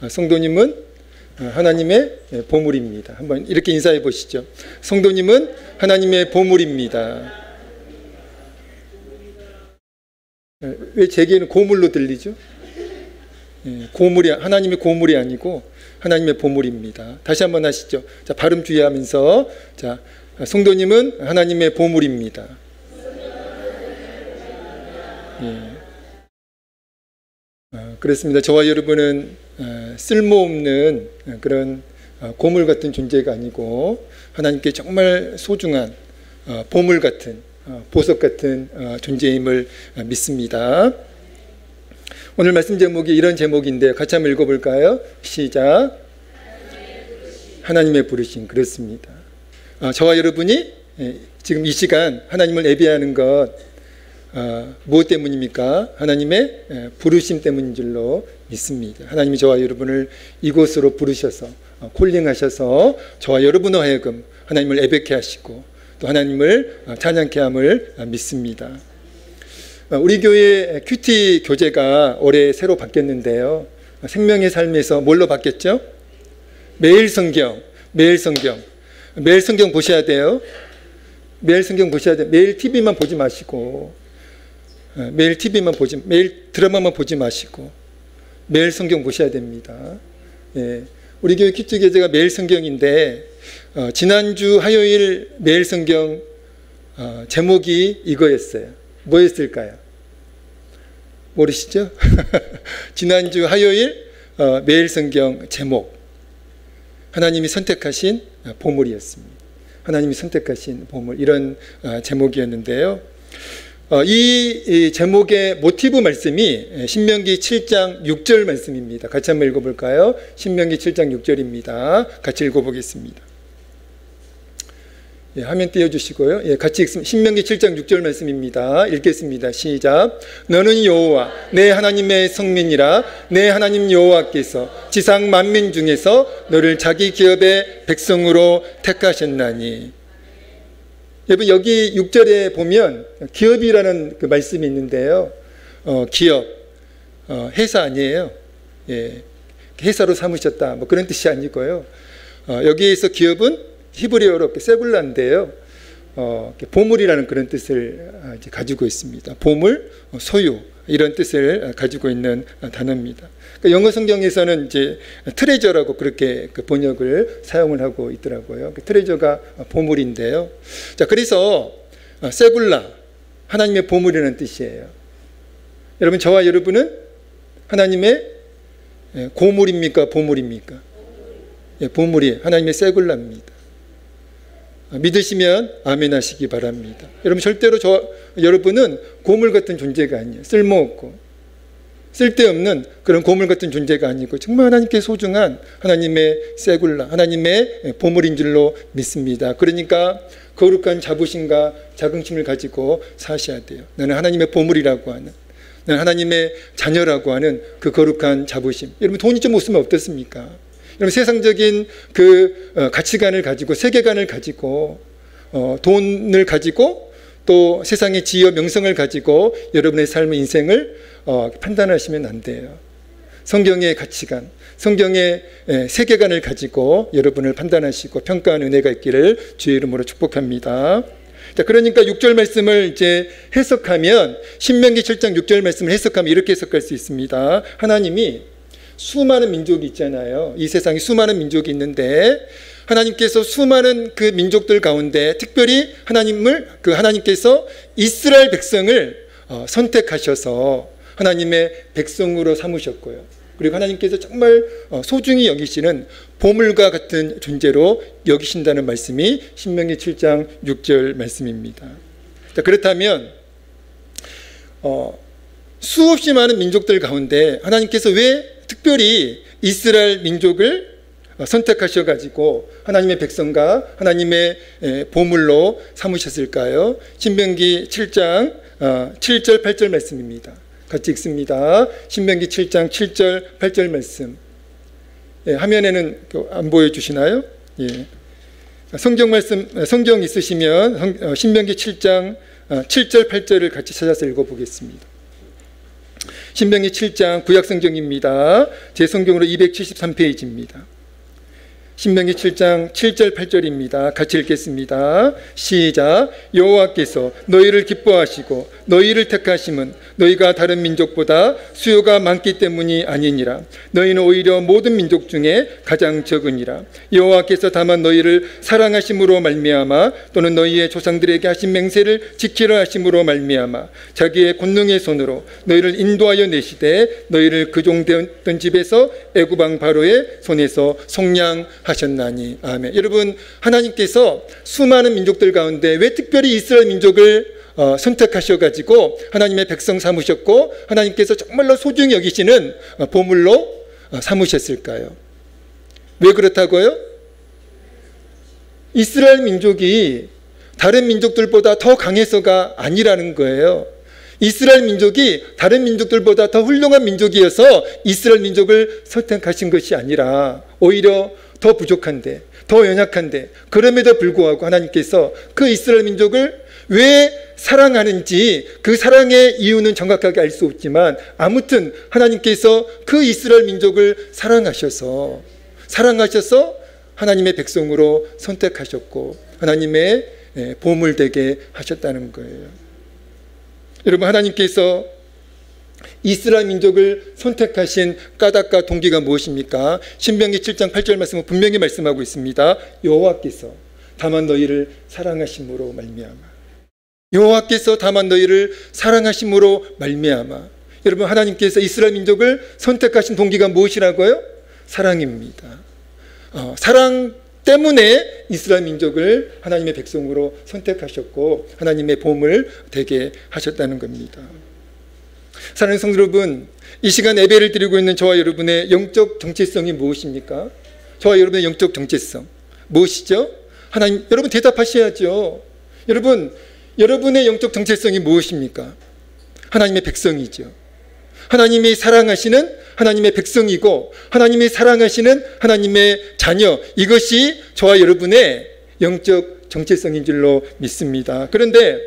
성도님은 하나님의 보물입니다. 한번 이렇게 인사해 보시죠. 성도님은 하나님의 보물입니다. 왜 제게는 고물로 들리죠? 고물이, 하나님의 고물이 아니고 하나님의 보물입니다. 다시 한번 하시죠. 자, 발음 주의하면서. 자, 성도님은 하나님의 보물입니다. 그렇습니다. 저와 여러분은 쓸모없는 그런 고물 같은 존재가 아니고 하나님께 정말 소중한 보물 같은, 보석 같은 존재임을 믿습니다. 오늘 말씀 제목이 이런 제목인데 같이 한번 읽어볼까요? 시작. 하나님의 부르심. 그렇습니다. 저와 여러분이 지금 이 시간 하나님을 예배하는 것 무엇 때문입니까? 하나님의 부르심 때문인 줄로 믿습니다. 하나님이 저와 여러분을 이곳으로 부르셔서 콜링하셔서 저와 여러분의 하여금 하나님을 예배케 하시고 또 하나님을 찬양케 함을 믿습니다. 우리 교회 큐티 교재가 올해 새로 바뀌었는데요. 생명의 삶에서 뭘로 바뀌었죠? 매일 성경, 매일 성경. 매일 성경 보셔야 돼요. 매일 성경 보셔야 돼요. 매일 TV만 보지 마시고, 매일 TV만 보지, 매일 드라마만 보지 마시고, 매일 성경 보셔야 됩니다. 예. 우리 교회 큐티 교재가 매일 성경인데, 지난주 화요일 매일 성경 제목이 이거였어요. 뭐였을까요? 모르시죠? 지난주 화요일 매일 성경 제목, 하나님이 선택하신 보물이었습니다. 하나님이 선택하신 보물, 이런 제목이었는데요. 이 제목의 모티브 말씀이 신명기 7장 6절 말씀입니다. 같이 한번 읽어볼까요? 신명기 7장 6절입니다. 같이 읽어보겠습니다. 예, 화면 띄워주시고요. 예, 같이 읽습니다. 신명기 7장 6절 말씀입니다. 읽겠습니다. 시작. 너는 여호와 내 하나님의 성민이라. 내 하나님 여호와께서 지상 만민 중에서 너를 자기 기업의 백성으로 택하셨나니. 여러분, 여기 6절에 보면 기업이라는 그 말씀이 있는데요. 기업, 회사 아니에요. 예, 회사로 삼으셨다, 뭐 그런 뜻이 아니고요. 여기에서 기업은 히브리어로 세굴라인데요. 보물이라는 그런 뜻을 가지고 있습니다. 보물, 소유, 이런 뜻을 가지고 있는 단어입니다. 그러니까 영어 성경에서는 이제 트레저라고 그렇게 그 번역을 사용을 하고 있더라고요. 트레저가 보물인데요. 자, 그래서 세굴라, 하나님의 보물이라는 뜻이에요. 여러분, 저와 여러분은 하나님의 고물입니까? 보물입니까? 예, 보물이 하나님의 세굴라입니다. 믿으시면 아멘 하시기 바랍니다. 여러분, 절대로 여러분은 고물 같은 존재가 아니에요. 쓸모없고 쓸데없는 그런 고물 같은 존재가 아니고 정말 하나님께 소중한 하나님의 세굴라, 하나님의 보물인 줄로 믿습니다. 그러니까 거룩한 자부심과 자긍심을 가지고 사셔야 돼요. 나는 하나님의 보물이라고 하는, 나는 하나님의 자녀라고 하는 그 거룩한 자부심. 여러분, 돈이 좀 없으면 어떻습니까? 여러분, 세상적인 그 가치관을 가지고, 세계관을 가지고, 돈을 가지고, 또 세상의 지위, 명성을 가지고 여러분의 삶의 인생을 판단하시면 안 돼요. 성경의 가치관, 성경의 세계관을 가지고 여러분을 판단하시고 평가하는 은혜가 있기를 주의 이름으로 축복합니다. 자, 그러니까 6절 말씀을 이제 해석하면, 신명기 7장 6절 말씀을 해석하면 이렇게 해석할 수 있습니다. 하나님이 수많은 민족이 있잖아요. 이 세상에 수많은 민족이 있는데 하나님께서 수많은 그 민족들 가운데 특별히 하나님께서 이스라엘 백성을 선택하셔서 하나님의 백성으로 삼으셨고요. 그리고 하나님께서 정말 소중히 여기시는 보물과 같은 존재로 여기신다는 말씀이 신명기 7장 6절 말씀입니다. 자, 그렇다면 수없이 많은 민족들 가운데 하나님께서 왜 특별히 이스라엘 민족을 선택하셔가지고 하나님의 백성과 하나님의 보물로 삼으셨을까요? 신명기 7장 7절 8절 말씀입니다. 같이 읽습니다. 신명기 7장 7절 8절 말씀. 예, 화면에는 안 보여주시나요? 예. 성경 있으시면 신명기 7장 7절 8절을 같이 찾아서 읽어보겠습니다. 신명기 7장 구약성경입니다. 제 성경으로 273페이지입니다. 신명기 7장 7절 8절입니다. 같이 읽겠습니다. 시작. 여호와께서 너희를 기뻐하시고 너희를 택하심은 너희가 다른 민족보다 수요가 많기 때문이 아니니라. 너희는 오히려 모든 민족 중에 가장 적으니라. 여호와께서 다만 너희를 사랑하심으로 말미암아 또는 너희의 조상들에게 하신 맹세를 지키려 하심으로 말미암아 자기의 권능의 손으로 너희를 인도하여 내시되 너희를 그 종되었던 집에서 애굽 왕 바로의 손에서 속량하셨나니. 아멘. 여러분, 하나님께서 수많은 민족들 가운데 왜 특별히 이스라엘 민족을 선택하셔가지고 하나님의 백성 삼으셨고 하나님께서 정말로 소중히 여기시는 보물로 삼으셨을까요? 왜 그렇다고요? 이스라엘 민족이 다른 민족들보다 더 강해서가 아니라는 거예요. 이스라엘 민족이 다른 민족들보다 더 훌륭한 민족이어서 이스라엘 민족을 선택하신 것이 아니라 오히려 더 부족한데, 더 연약한데, 그럼에도 불구하고 하나님께서 그 이스라엘 민족을 왜 사랑하는지 그 사랑의 이유는 정확하게 알 수 없지만 아무튼 하나님께서 그 이스라엘 민족을 사랑하셔서 하나님의 백성으로 선택하셨고 하나님의 보물 되게 하셨다는 거예요. 여러분, 하나님께서 이스라엘 민족을 선택하신 까닭과 동기가 무엇입니까? 신명기 7장 8절 말씀은 분명히 말씀하고 있습니다. 여호와께서 다만 너희를 사랑하심으로 말미암아. 여호와께서 다만 너희를 사랑하심으로 말미암아. 여러분, 하나님께서 이스라엘 민족을 선택하신 동기가 무엇이라고요? 사랑입니다. 사랑 때문에 이스라엘 민족을 하나님의 백성으로 선택하셨고 하나님의 보물 되게 하셨다는 겁니다. 사랑하는 성도 여러분, 이 시간 예배를 드리고 있는 저와 여러분의 영적 정체성이 무엇입니까? 저와 여러분의 영적 정체성 무엇이죠? 하나님, 여러분 대답하셔야죠. 여러분의 영적 정체성이 무엇입니까? 하나님의 백성이죠. 하나님이 사랑하시는 하나님의 백성이고 하나님이 사랑하시는 하나님의 자녀, 이것이 저와 여러분의 영적 정체성인 줄로 믿습니다. 그런데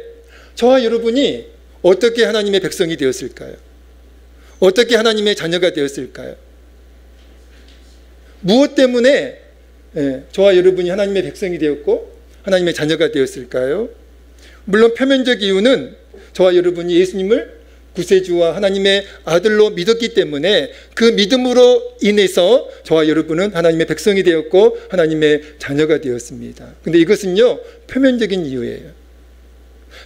저와 여러분이 어떻게 하나님의 백성이 되었을까요? 어떻게 하나님의 자녀가 되었을까요? 무엇 때문에 저와 여러분이 하나님의 백성이 되었고 하나님의 자녀가 되었을까요? 물론 표면적 이유는 저와 여러분이 예수님을 구세주와 하나님의 아들로 믿었기 때문에 그 믿음으로 인해서 저와 여러분은 하나님의 백성이 되었고 하나님의 자녀가 되었습니다. 근데 이것은요, 표면적인 이유예요.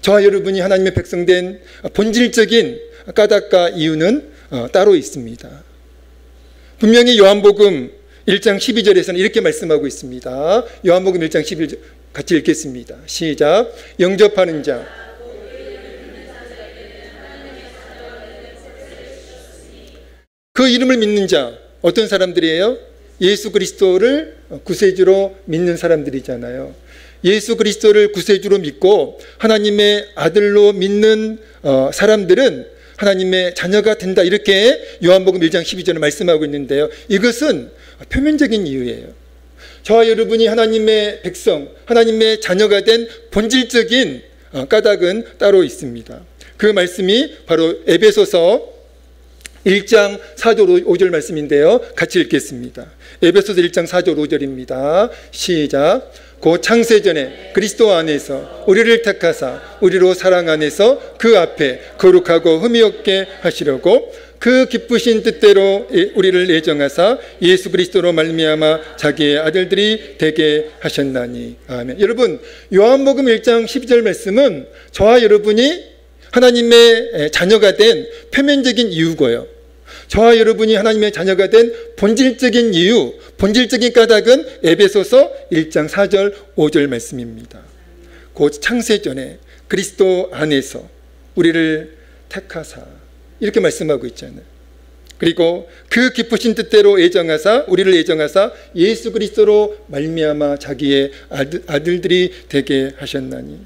저와 여러분이 하나님의 백성된 본질적인 까닭과 이유는 따로 있습니다. 분명히 요한복음 1장 12절에서는 이렇게 말씀하고 있습니다. 요한복음 1장 11절 같이 읽겠습니다. 시작. 영접하는 자, 그 이름을 믿는 자, 어떤 사람들이에요? 예수 그리스도를 구세주로 믿는 사람들이잖아요. 예수 그리스도를 구세주로 믿고 하나님의 아들로 믿는 사람들은 하나님의 자녀가 된다, 이렇게 요한복음 1장 12절에 말씀하고 있는데요, 이것은 표면적인 이유예요. 저와 여러분이 하나님의 백성, 하나님의 자녀가 된 본질적인 까닭은 따로 있습니다. 그 말씀이 바로 에베소서 1장 4절 5절 말씀인데요, 같이 읽겠습니다. 에베소서 1장 4절 5절입니다. 시작. 곧 창세전에 그리스도 안에서 우리를 택하사 우리로 사랑 안에서 그 앞에 거룩하고 흠이 없게 하시려고 그 기쁘신 뜻대로 우리를 예정하사 예수 그리스도로 말미암아 자기의 아들들이 되게 하셨나니. 아멘. 여러분, 요한복음 1장 12절 말씀은 저와 여러분이 하나님의 자녀가 된 표면적인 이유고요, 저와 여러분이 하나님의 자녀가 된 본질적인 이유, 본질적인 까닭은 에베소서 1장 4절 5절 말씀입니다. 곧 창세전에 그리스도 안에서 우리를 택하사, 이렇게 말씀하고 있잖아요. 그리고 그 기쁘신 뜻대로 우리를 예정하사 예수 그리스도로 말미암아 자기의 아들들이 되게 하셨나니.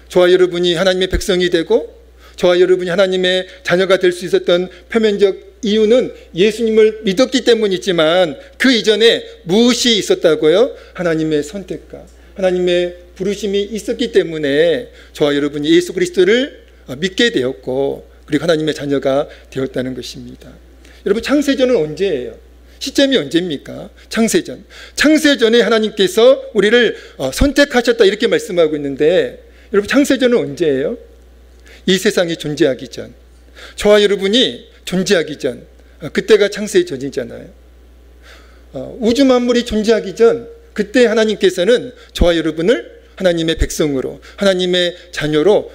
저와 여러분이 하나님의 백성이 되고 저와 여러분이 하나님의 자녀가 될 수 있었던 표면적 이유는 예수님을 믿었기 때문이지만 그 이전에 무엇이 있었다고요? 하나님의 선택과 하나님의 부르심이 있었기 때문에 저와 여러분이 예수 그리스도를 믿게 되었고, 그리고 하나님의 자녀가 되었다는 것입니다. 여러분, 창세전은 언제예요? 시점이 언제입니까? 창세전. 창세전에 하나님께서 우리를 선택하셨다 이렇게 말씀하고 있는데, 여러분, 창세전은 언제예요? 이 세상이 존재하기 전, 저와 여러분이 존재하기 전, 그때가 창세전이잖아요. 우주 만물이 존재하기 전, 그때 하나님께서는 저와 여러분을 하나님의 백성으로, 하나님의 자녀로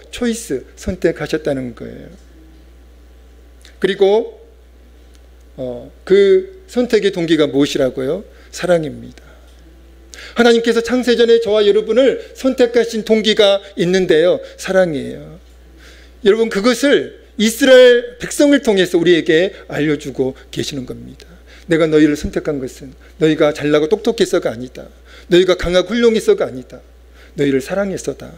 선택하셨다는 거예요. 그리고 그 선택의 동기가 무엇이라고요? 사랑입니다. 하나님께서 창세전에 저와 여러분을 선택하신 동기가 있는데요, 사랑이에요. 여러분, 그것을 이스라엘 백성을 통해서 우리에게 알려주고 계시는 겁니다. 내가 너희를 선택한 것은 너희가 잘나고 똑똑해서가 아니다. 너희가 강하고 훌륭해서가 아니다. 너희를 사랑해서다.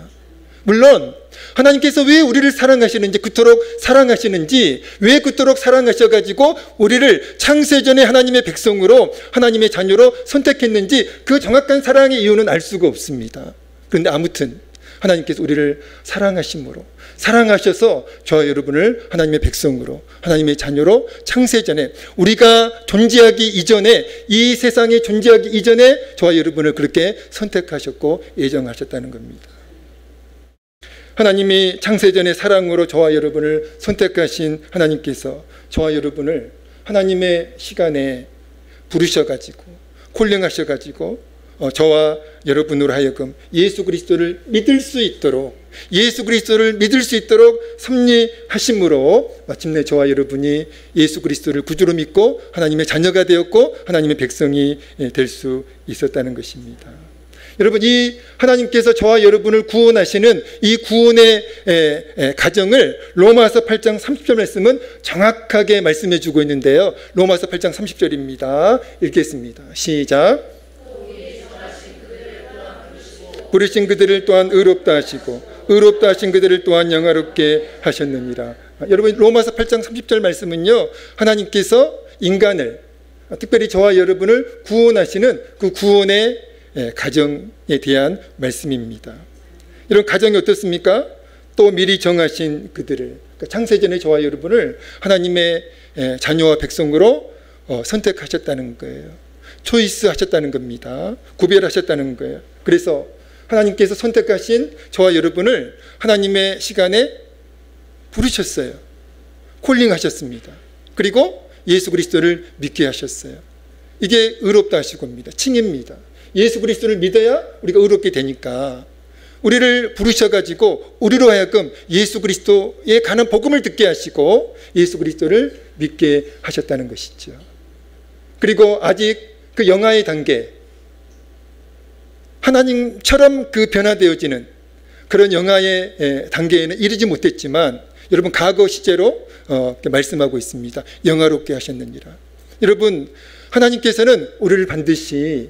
물론 하나님께서 왜 우리를 사랑하시는지, 그토록 사랑하시는지, 왜 그토록 사랑하셔가지고 우리를 창세전에 하나님의 백성으로, 하나님의 자녀로 선택했는지 그 정확한 사랑의 이유는 알 수가 없습니다. 그런데 아무튼 하나님께서 우리를 사랑하셔서 저와 여러분을 하나님의 백성으로, 하나님의 자녀로 창세전에, 우리가 존재하기 이전에, 이 세상에 존재하기 이전에 저와 여러분을 그렇게 선택하셨고 예정하셨다는 겁니다. 하나님이 창세전의 사랑으로 저와 여러분을 선택하신 하나님께서 저와 여러분을 하나님의 시간에 부르셔가지고, 콜링하셔가지고 저와 여러분으로 하여금 예수 그리스도를 믿을 수 있도록, 섭리하심으로 마침내 저와 여러분이 예수 그리스도를 구주로 믿고 하나님의 자녀가 되었고 하나님의 백성이 될 수 있었다는 것입니다. 여러분, 이 하나님께서 저와 여러분을 구원하시는 이 구원의 가정을 로마서 8장 30절 말씀은 정확하게 말씀해 주고 있는데요. 로마서 8장 30절입니다. 읽겠습니다. 시작. 부르신 그들을 또한 의롭다 하시고 의롭다 하신 그들을 또한 영화롭게 하셨느니라. 여러분, 로마서 8장 30절 말씀은요, 하나님께서 인간을, 특별히 저와 여러분을 구원하시는 그 구원의 가정에 대한 말씀입니다. 이런 가정이 어떻습니까? 또 미리 정하신 그들을, 그러니까 창세전에 저와 여러분을 하나님의 자녀와 백성으로 선택하셨다는 거예요. 초이스하셨다는 겁니다. 구별하셨다는 거예요. 그래서 하나님께서 선택하신 저와 여러분을 하나님의 시간에 부르셨어요. 콜링하셨습니다. 그리고 예수 그리스도를 믿게 하셨어요. 이게 의롭다 하시고입니다. 칭입니다. 예수 그리스도를 믿어야 우리가 의롭게 되니까 우리를 부르셔가지고 우리로 하여금 예수 그리스도에 관한 복음을 듣게 하시고 예수 그리스도를 믿게 하셨다는 것이죠. 그리고 아직 그 영화의 단계, 하나님처럼 그 변화되어지는 그런 영화의 단계에는 이르지 못했지만, 여러분, 과거 시제로 말씀하고 있습니다. 영화롭게 하셨느니라. 여러분, 하나님께서는 우리를 반드시,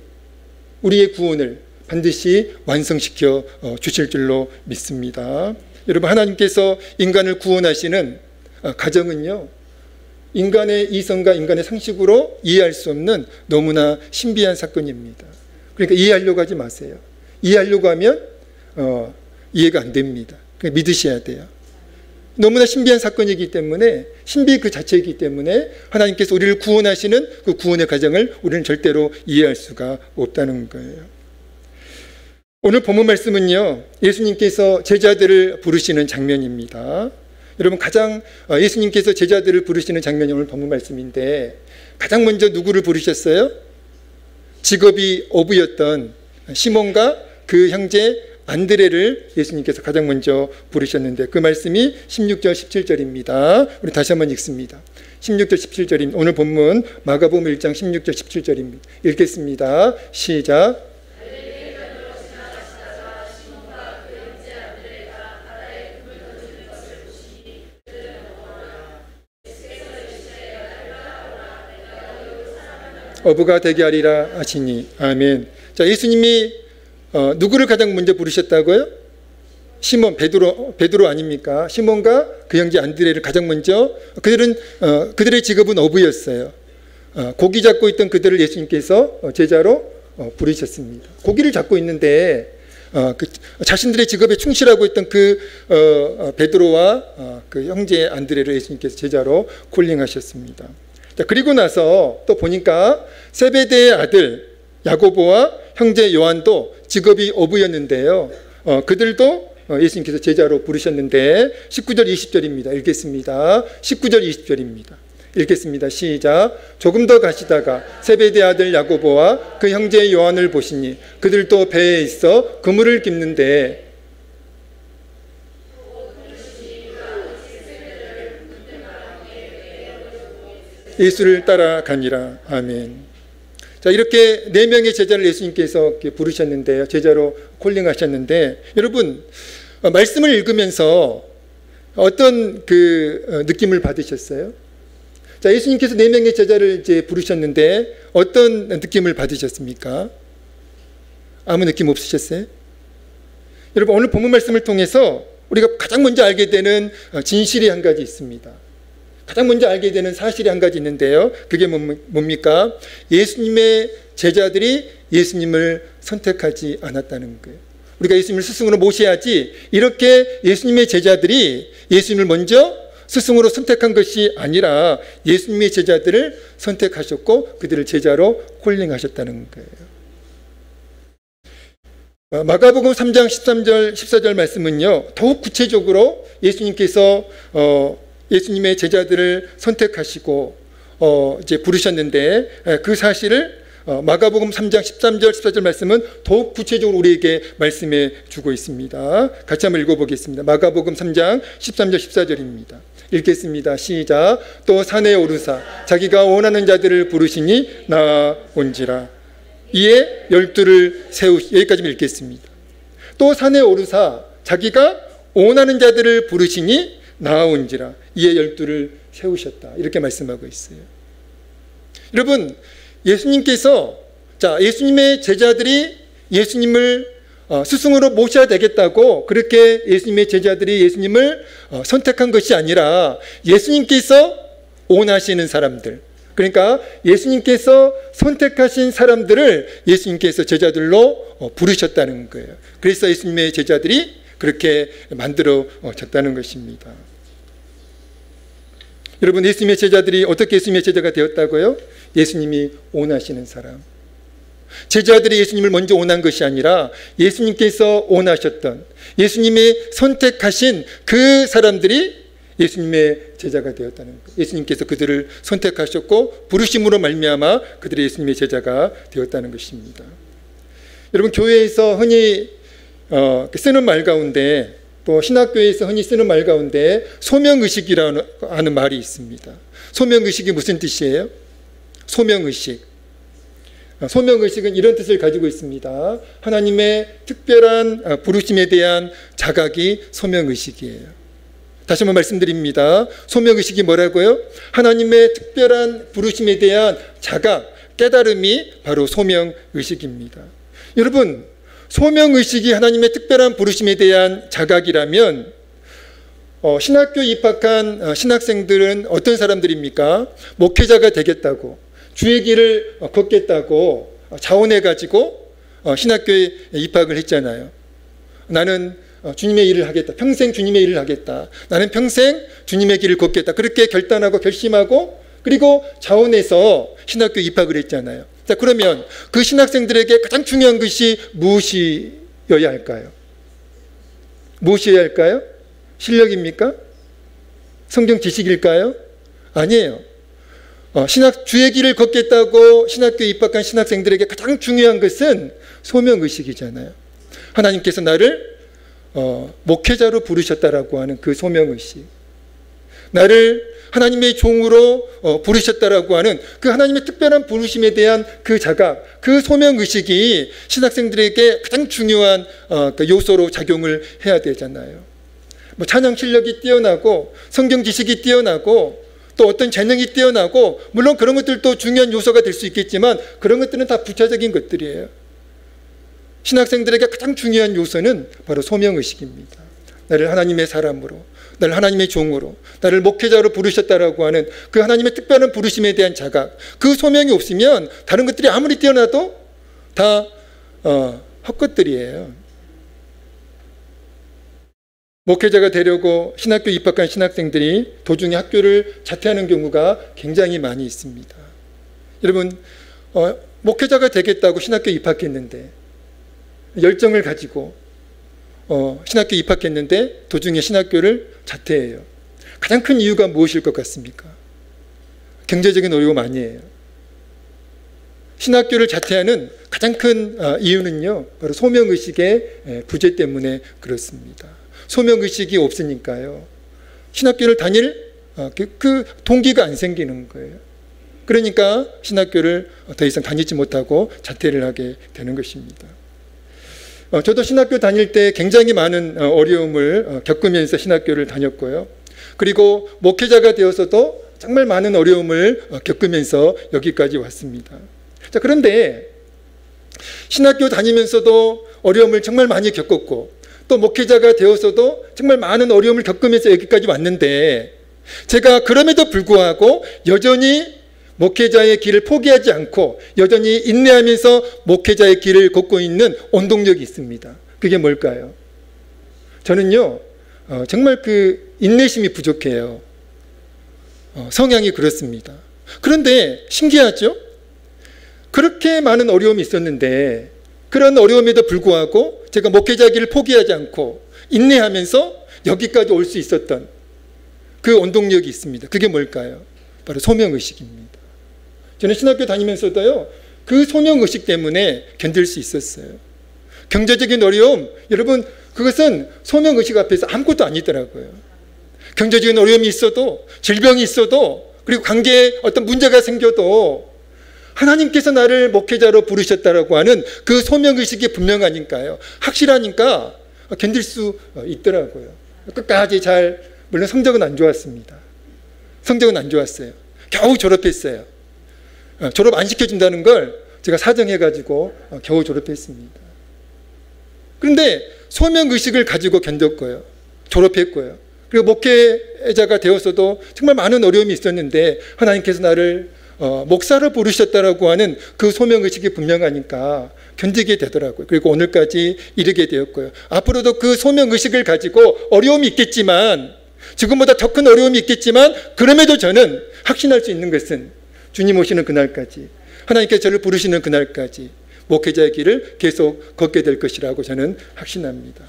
우리의 구원을 반드시 완성시켜 주실 줄로 믿습니다. 여러분, 하나님께서 인간을 구원하시는 가정은요, 인간의 이성과 인간의 상식으로 이해할 수 없는 너무나 신비한 사건입니다. 그러니까 이해하려고 하지 마세요. 이해하려고 하면 이해가 안 됩니다. 그러니까 믿으셔야 돼요. 너무나 신비한 사건이기 때문에, 신비 그 자체이기 때문에 하나님께서 우리를 구원하시는 그 구원의 과정을 우리는 절대로 이해할 수가 없다는 거예요. 오늘 본문 말씀은요, 예수님께서 제자들을 부르시는 장면입니다. 여러분, 가장 예수님께서 제자들을 부르시는 장면이 오늘 본문 말씀인데, 가장 먼저 누구를 부르셨어요? 직업이 어부였던 시몬과 그 형제 안드레를 예수님께서 가장 먼저 부르셨는데, 그 말씀이 16절 17절입니다. 우리 다시 한번 읽습니다. 16절 17절입니다. 오늘 본문 마가복음 1장 16절 17절입니다. 읽겠습니다. 시작. 어부가 되게 하리라 하시니. 아멘. 자, 예수님이 누구를 가장 먼저 부르셨다고요? 시몬, 베드로 아닙니까? 시몬과 그 형제 안드레를 가장 먼저, 그들의 직업은 어부였어요. 고기 잡고 있던 그들을 예수님께서 제자로 부르셨습니다. 고기를 잡고 있는데 자신들의 직업에 충실하고 있던 그 베드로와 그 형제 안드레를 예수님께서 제자로 콜링하셨습니다. 자, 그리고 나서 또 보니까 세베대의 아들 야고보와 형제 요한도 직업이 어부였는데요. 그들도 예수님께서 제자로 부르셨는데 19절 20절입니다. 읽겠습니다. 19절 20절입니다. 읽겠습니다. 시작. 조금 더 가시다가 세베대 아들 야고보와 그 형제 요한을 보시니 그들도 배에 있어 그물을 깁는데 예수를 따라가니라. 아멘. 자, 이렇게 4명의 제자를 예수님께서 부르셨는데요. 제자로 콜링하셨는데, 여러분, 말씀을 읽으면서 어떤 그 느낌을 받으셨어요? 자, 예수님께서 4명의 제자를 이제 부르셨는데 어떤 느낌을 받으셨습니까? 아무 느낌 없으셨어요? 여러분, 오늘 본문 말씀을 통해서 우리가 가장 먼저 알게 되는 진실이 한 가지 있습니다. 가장 먼저 알게 되는 사실이 한 가지 있는데요. 그게 뭡니까? 예수님의 제자들이 예수님을 선택하지 않았다는 거예요. 우리가 예수님을 스승으로 모셔야지, 이렇게 예수님의 제자들이 예수님을 먼저 스승으로 선택한 것이 아니라 예수님의 제자들을 선택하셨고 그들을 제자로 콜링하셨다는 거예요. 마가복음 3장 13절 14절 말씀은요, 더욱 구체적으로 예수님께서 예수님의 제자들을 선택하시고 이제 부르셨는데, 그 사실을 마가복음 3장 13절 14절 말씀은 더욱 구체적으로 우리에게 말씀해 주고 있습니다. 같이 한번 읽어보겠습니다. 마가복음 3장 13절 14절입니다. 읽겠습니다. 시작. 또 산에 오르사 자기가 원하는 자들을 부르시니 나온지라. 이에 12를 세우시. 여기까지 읽겠습니다. 또 산에 오르사 자기가 원하는 자들을 부르시니 나온지라. 이에 12를 세우셨다. 이렇게 말씀하고 있어요. 여러분, 예수님께서, 자, 예수님의 제자들이 예수님을 스승으로 모셔야 되겠다고 그렇게 예수님의 제자들이 예수님을 선택한 것이 아니라 예수님께서 원하시는 사람들, 그러니까 예수님께서 선택하신 사람들을 예수님께서 제자들로 부르셨다는 거예요. 그래서 예수님의 제자들이 그렇게 만들어졌다는 것입니다. 여러분, 예수님의 제자들이 어떻게 예수님의 제자가 되었다고요? 예수님이 원하시는 사람. 제자들이 예수님을 먼저 원한 것이 아니라 예수님께서 원하셨던, 예수님이 선택하신 그 사람들이 예수님의 제자가 되었다는 것. 예수님께서 그들을 선택하셨고 부르심으로 말미암아 그들이 예수님의 제자가 되었다는 것입니다. 여러분, 교회에서 흔히 쓰는 말 가운데, 또 신학교에서 흔히 쓰는 말 가운데 소명의식이라는 하는 말이 있습니다. 소명의식이 무슨 뜻이에요? 소명의식. 소명의식은 이런 뜻을 가지고 있습니다. 하나님의 특별한 부르심에 대한 자각이 소명의식이에요. 다시 한번 말씀드립니다. 소명의식이 뭐라고요? 하나님의 특별한 부르심에 대한 자각, 깨달음이 바로 소명의식입니다. 여러분, 소명의식이 하나님의 특별한 부르심에 대한 자각이라면 신학교 입학한 신학생들은 어떤 사람들입니까? 목회자가 되겠다고, 주의 길을 걷겠다고 자원해가지고 신학교에 입학을 했잖아요. 나는 주님의 일을 하겠다. 평생 주님의 일을 하겠다. 나는 평생 주님의 길을 걷겠다. 그렇게 결단하고 결심하고 그리고 자원해서 신학교에 입학을 했잖아요. 자, 그러면 그 신학생들에게 가장 중요한 것이 무엇이어야 할까요? 무엇이어야 할까요? 실력입니까? 성경 지식일까요? 아니에요. 주의 길을 걷겠다고 신학교에 입학한 신학생들에게 가장 중요한 것은 소명의식이잖아요. 하나님께서 나를 목회자로 부르셨다라고 하는 그 소명의식, 나를 하나님의 종으로 부르셨다라고 하는 그 하나님의 특별한 부르심에 대한 그 자각, 그 소명의식이 신학생들에게 가장 중요한 그 요소로 작용을 해야 되잖아요. 뭐 찬양 실력이 뛰어나고 성경 지식이 뛰어나고 또 어떤 재능이 뛰어나고, 물론 그런 것들도 중요한 요소가 될 수 있겠지만 그런 것들은 다 부차적인 것들이에요. 신학생들에게 가장 중요한 요소는 바로 소명의식입니다. 나를 하나님의 사람으로, 나를 하나님의 종으로, 나를 목회자로 부르셨다라고 하는 그 하나님의 특별한 부르심에 대한 자각, 그 소명이 없으면 다른 것들이 아무리 뛰어나도 다 헛것들이에요. 목회자가 되려고 신학교 입학한 신학생들이 도중에 학교를 자퇴하는 경우가 굉장히 많이 있습니다. 여러분, 목회자가 되겠다고 신학교 입학했는데, 열정을 가지고 신학교 입학했는데 도중에 신학교를 자퇴해요. 가장 큰 이유가 무엇일 것 같습니까? 경제적인 어려움 아니에요. 신학교를 자퇴하는 가장 큰 이유는요, 바로 소명의식의 부재 때문에 그렇습니다. 소명의식이 없으니까요, 신학교를 다닐 그 동기가 안 생기는 거예요. 그러니까 신학교를 더 이상 다니지 못하고 자퇴를 하게 되는 것입니다. 저도 신학교 다닐 때 굉장히 많은 어려움을 겪으면서 신학교를 다녔고요. 그리고 목회자가 되어서도 정말 많은 어려움을 겪으면서 여기까지 왔습니다. 자, 그런데 신학교 다니면서도 어려움을 정말 많이 겪었고, 또 목회자가 되어서도 정말 많은 어려움을 겪으면서 여기까지 왔는데, 제가 그럼에도 불구하고 여전히 목회자의 길을 포기하지 않고 여전히 인내하면서 목회자의 길을 걷고 있는 원동력이 있습니다. 그게 뭘까요? 저는요, 정말 그 인내심이 부족해요. 성향이 그렇습니다. 그런데 신기하죠? 그렇게 많은 어려움이 있었는데, 그런 어려움에도 불구하고 제가 목회자 길을 포기하지 않고 인내하면서 여기까지 올 수 있었던 그 원동력이 있습니다. 그게 뭘까요? 바로 소명의식입니다. 저는 신학교 다니면서도요, 그 소명의식 때문에 견딜 수 있었어요. 경제적인 어려움, 여러분, 그것은 소명의식 앞에서 아무것도 아니더라고요. 경제적인 어려움이 있어도, 질병이 있어도, 그리고 관계에 어떤 문제가 생겨도 하나님께서 나를 목회자로 부르셨다라고 하는 그 소명의식이 분명하니까요, 확실하니까 견딜 수 있더라고요. 끝까지 잘, 물론 성적은 안 좋았습니다. 성적은 안 좋았어요. 겨우 졸업했어요. 졸업 안 시켜준다는 걸 제가 사정해가지고 겨우 졸업했습니다. 그런데 소명의식을 가지고 견뎠고요. 졸업했고요. 그리고 목회자가 되어서도 정말 많은 어려움이 있었는데 하나님께서 나를 목사로 부르셨다라고 하는 그 소명의식이 분명하니까 견디게 되더라고요. 그리고 오늘까지 이르게 되었고요. 앞으로도 그 소명의식을 가지고 어려움이 있겠지만, 지금보다 더 큰 어려움이 있겠지만, 그럼에도 저는 확신할 수 있는 것은 주님 오시는 그날까지, 하나님께서 저를 부르시는 그날까지 목회자의 길을 계속 걷게 될 것이라고 저는 확신합니다.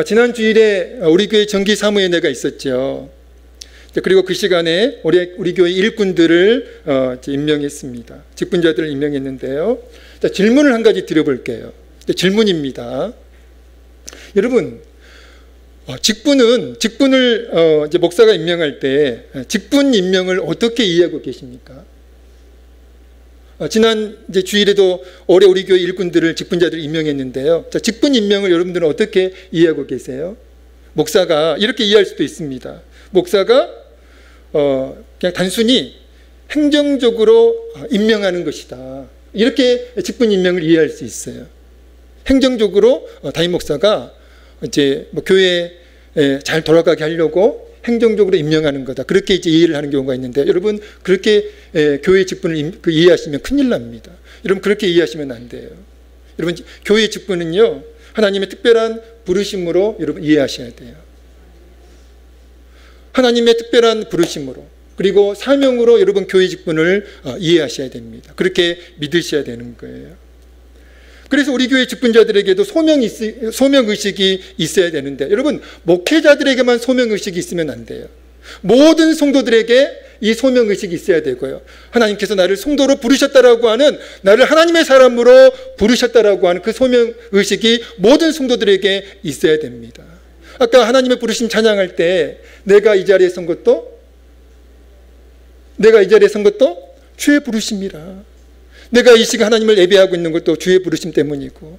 지난 주일에 우리 교회 정기 사무회가 있었죠. 그리고 그 시간에 우리 교회 일꾼들을 임명했습니다. 직분자들을 임명했는데요. 자, 질문을 한 가지 드려볼게요. 질문입니다. 여러분, 직분을 이제 목사가 임명할 때 직분 임명을 어떻게 이해하고 계십니까? 지난 이제 주일에도 올해 우리 교회 일꾼들을 직분자들 임명했는데요. 자, 직분 임명을 여러분들은 어떻게 이해하고 계세요? 목사가 이렇게 이해할 수도 있습니다. 목사가 그냥 단순히 행정적으로 임명하는 것이다, 이렇게 직분 임명을 이해할 수 있어요. 행정적으로 담임 목사가 이제 뭐 교회에 잘 돌아가게 하려고 행정적으로 임명하는 거다, 그렇게 이제 이해를 하는 경우가 있는데, 여러분 그렇게 교회 직분을 이해하시면 큰일 납니다. 여러분 그렇게 이해하시면 안 돼요. 여러분 교회 직분은요, 하나님의 특별한 부르심으로 여러분 이해하셔야 돼요. 하나님의 특별한 부르심으로, 그리고 사명으로 여러분 교회 직분을 이해하셔야 됩니다. 그렇게 믿으셔야 되는 거예요. 그래서 우리 교회 직분자들에게도 소명의식이 있어야 되는데, 여러분 목회자들에게만 소명의식이 있으면 안 돼요. 모든 성도들에게 이 소명의식이 있어야 되고요. 하나님께서 나를 성도로 부르셨다라고 하는, 나를 하나님의 사람으로 부르셨다라고 하는 그 소명의식이 모든 성도들에게 있어야 됩니다. 아까 하나님의 부르심 찬양할 때 내가 이 자리에 선 것도 주의 부르심이라. 내가 이 시간 하나님을 예배하고 있는 것도 주의 부르심 때문이고,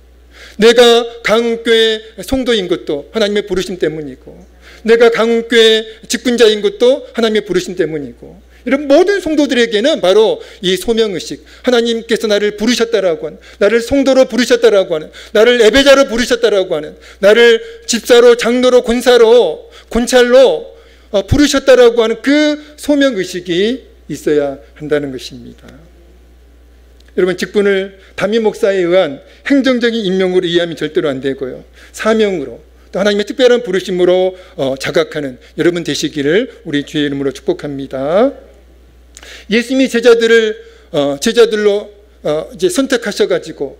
내가 강흥교회 성도인 것도 하나님의 부르심 때문이고, 내가 강흥교회 직분자인 것도 하나님의 부르심 때문이고, 이런 모든 성도들에게는 바로 이 소명의식, 하나님께서 나를 부르셨다라고 하는, 나를 성도로 부르셨다라고 하는, 나를 예배자로 부르셨다라고 하는, 나를 집사로, 장로로, 권사로, 권찰로 부르셨다라고 하는 그 소명의식이 있어야 한다는 것입니다. 여러분 직분을 담임 목사에 의한 행정적인 임명으로 이해하면 절대로 안 되고요. 사명으로, 또 하나님의 특별한 부르심으로 자각하는 여러분 되시기를 우리 주의 이름으로 축복합니다. 예수님이 제자들로 이제 선택하셔가지고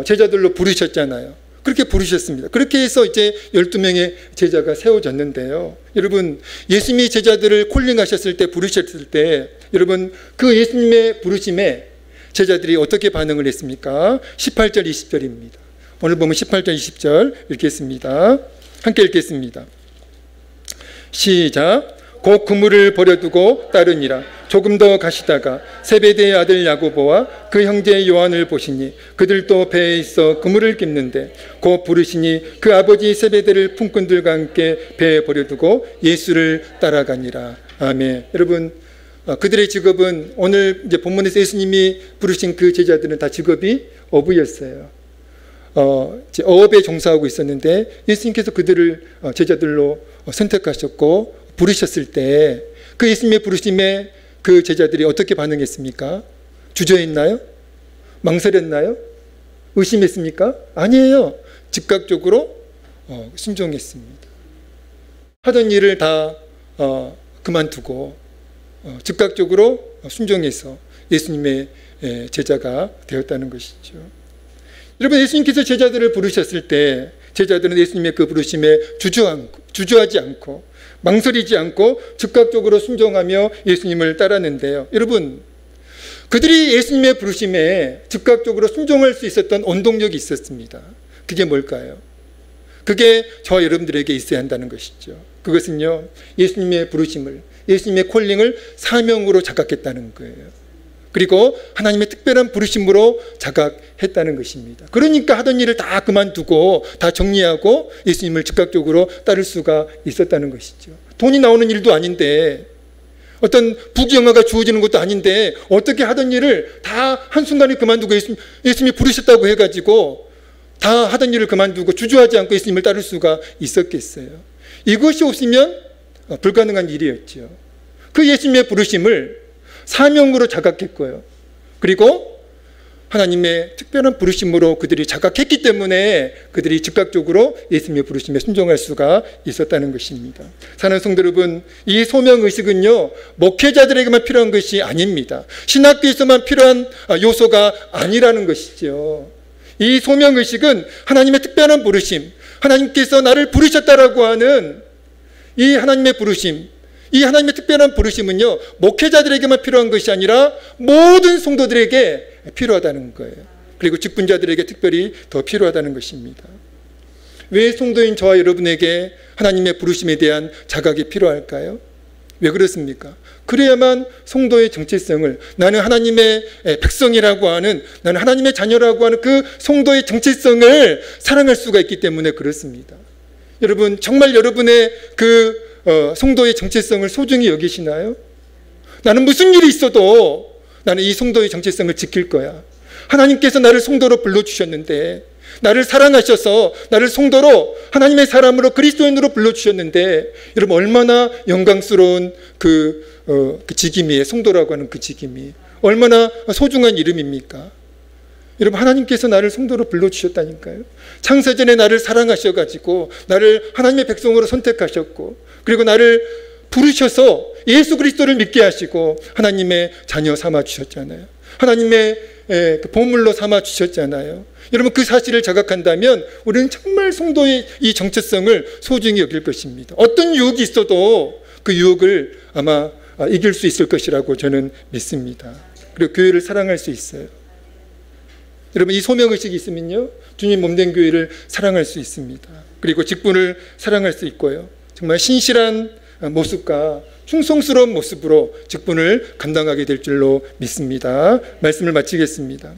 제자들로 부르셨잖아요. 그렇게 부르셨습니다. 그렇게 해서 이제 12명의 제자가 세워졌는데요. 여러분, 예수님이 제자들을 콜링하셨을 때, 부르셨을 때, 여러분, 그 예수님의 부르심에 제자들이 어떻게 반응을 했습니까? 18절, 20절입니다. 오늘 보면 18절, 20절 읽겠습니다. 함께 읽겠습니다. 시작. 곧 그물을 버려두고 따르니라. 조금 더 가시다가 세베대의 아들 야고보와 그 형제 요한을 보시니 그들도 배에 있어 그물을 깁는데 곧 부르시니 그 아버지 세베대를 품꾼들과 함께 배에 버려두고 예수를 따라가니라. 아멘. 여러분, 그들의 직업은 오늘 이제 본문에서 예수님이 부르신 그 제자들은 다 직업이 어부였어요. 어업에 종사하고 있었는데 예수님께서 그들을 제자들로 선택하셨고 부르셨을 때 그 예수님의 부르심에 그 제자들이 어떻게 반응했습니까? 주저했나요? 망설였나요? 의심했습니까? 아니에요. 즉각적으로 순종했습니다. 하던 일을 다 그만두고 즉각적으로 순종해서 예수님의 제자가 되었다는 것이죠. 여러분, 예수님께서 제자들을 부르셨을 때 제자들은 예수님의 그 부르심에 주저하지 않고 망설이지 않고 즉각적으로 순종하며 예수님을 따랐는데요. 여러분, 그들이 예수님의 부르심에 즉각적으로 순종할 수 있었던 원동력이 있었습니다. 그게 뭘까요? 그게 저와 여러분들에게 있어야 한다는 것이죠. 그것은요, 예수님의 부르심을, 예수님의 콜링을 사명으로 자각했다는 거예요. 그리고 하나님의 특별한 부르심으로 자각했다는 것입니다. 그러니까 하던 일을 다 그만두고 다 정리하고 예수님을 즉각적으로 따를 수가 있었다는 것이죠. 돈이 나오는 일도 아닌데, 어떤 부귀영화가 주어지는 것도 아닌데 어떻게 하던 일을 다 한순간에 그만두고 예수님이 부르셨다고 해가지고 다 하던 일을 그만두고 주저하지 않고 예수님을 따를 수가 있었겠어요? 이것이 없으면 불가능한 일이었죠. 그 예수님의 부르심을 사명으로 자각했고요. 그리고 하나님의 특별한 부르심으로 그들이 자각했기 때문에 그들이 즉각적으로 예수님의 부르심에 순종할 수가 있었다는 것입니다. 사랑하는 성도 여러분, 이 소명의식은요, 목회자들에게만 필요한 것이 아닙니다. 신학교에서만 필요한 요소가 아니라는 것이죠. 이 소명의식은 하나님의 특별한 부르심, 하나님께서 나를 부르셨다라고 하는 이 하나님의 부르심, 이 하나님의 특별한 부르심은요, 목회자들에게만 필요한 것이 아니라 모든 성도들에게 필요하다는 거예요. 그리고 직분자들에게 특별히 더 필요하다는 것입니다. 왜 성도인 저와 여러분에게 하나님의 부르심에 대한 자각이 필요할까요? 왜 그렇습니까? 그래야만 성도의 정체성을, 나는 하나님의 백성이라고 하는, 나는 하나님의 자녀라고 하는 그 성도의 정체성을 사랑할 수가 있기 때문에 그렇습니다. 여러분, 정말 여러분의 그 성도의 정체성을 소중히 여기시나요? 나는 무슨 일이 있어도 나는 이 성도의 정체성을 지킬 거야. 하나님께서 나를 성도로 불러주셨는데, 나를 사랑하셔서 나를 성도로, 하나님의 사람으로, 그리스도인으로 불러주셨는데, 여러분 얼마나 영광스러운 그 직임이에요. 성도라고 하는 그 직임이 얼마나 소중한 이름입니까? 여러분, 하나님께서 나를 성도로 불러주셨다니까요. 창세전에 나를 사랑하셔가지고 나를 하나님의 백성으로 선택하셨고, 그리고 나를 부르셔서 예수 그리스도를 믿게 하시고 하나님의 자녀 삼아주셨잖아요. 하나님의 보물로 삼아주셨잖아요. 여러분, 그 사실을 자각한다면 우리는 정말 성도의 이 정체성을 소중히 여길 것입니다. 어떤 유혹이 있어도 그 유혹을 아마 이길 수 있을 것이라고 저는 믿습니다. 그리고 교회를 사랑할 수 있어요. 여러분, 이 소명의식이 있으면요, 주님 몸된 교회를 사랑할 수 있습니다. 그리고 직분을 사랑할 수 있고요, 정말 신실한 모습과 충성스러운 모습으로 직분을 감당하게 될 줄로 믿습니다. 말씀을 마치겠습니다.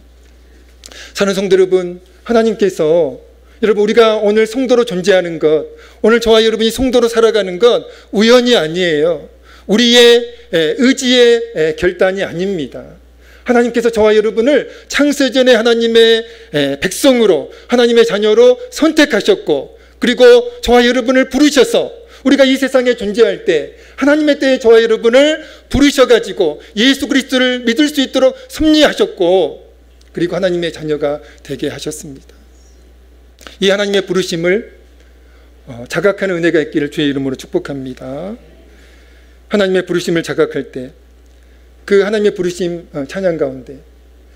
사랑하는 성도 여러분, 하나님께서, 여러분, 우리가 오늘 성도로 존재하는 것, 오늘 저와 여러분이 성도로 살아가는 것 우연이 아니에요. 우리의 의지의 결단이 아닙니다. 하나님께서 저와 여러분을 창세전에 하나님의 백성으로, 하나님의 자녀로 선택하셨고, 그리고 저와 여러분을 부르셔서 우리가 이 세상에 존재할 때 하나님의 때에 저와 여러분을 부르셔가지고 예수 그리스도를 믿을 수 있도록 섭리하셨고, 그리고 하나님의 자녀가 되게 하셨습니다. 이 하나님의 부르심을 자각하는 은혜가 있기를 주의 이름으로 축복합니다. 하나님의 부르심을 자각할 때 그 하나님의 부르심 찬양 가운데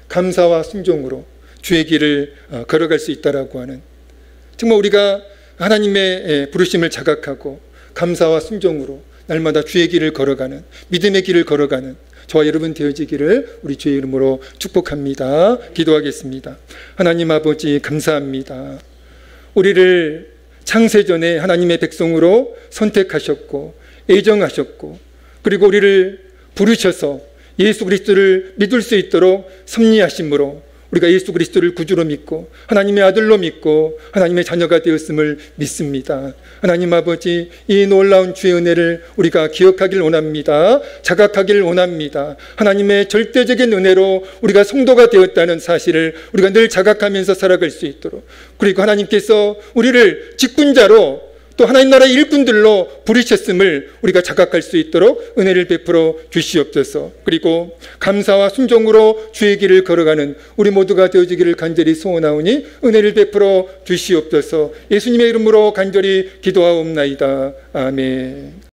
감사와 순종으로 주의 길을 걸어갈 수 있다라고 하는, 정말 우리가 하나님의 부르심을 자각하고 감사와 순종으로 날마다 주의 길을 걸어가는, 믿음의 길을 걸어가는 저와 여러분 되어지기를 우리 주의 이름으로 축복합니다. 기도하겠습니다. 하나님 아버지 감사합니다. 우리를 창세전에 하나님의 백성으로 선택하셨고 애정하셨고, 그리고 우리를 부르셔서 예수 그리스도를 믿을 수 있도록 섭리하심으로 우리가 예수 그리스도를 구주로 믿고 하나님의 아들로 믿고 하나님의 자녀가 되었음을 믿습니다. 하나님 아버지, 이 놀라운 주의 은혜를 우리가 기억하길 원합니다. 자각하길 원합니다. 하나님의 절대적인 은혜로 우리가 성도가 되었다는 사실을 우리가 늘 자각하면서 살아갈 수 있도록, 그리고 하나님께서 우리를 직분자로 또 하나님 나라의 일꾼들로 부르셨음을 우리가 자각할 수 있도록 은혜를 베풀어 주시옵소서. 그리고 감사와 순종으로 주의 길을 걸어가는 우리 모두가 되어지기를 간절히 소원하오니 은혜를 베풀어 주시옵소서. 예수님의 이름으로 간절히 기도하옵나이다. 아멘.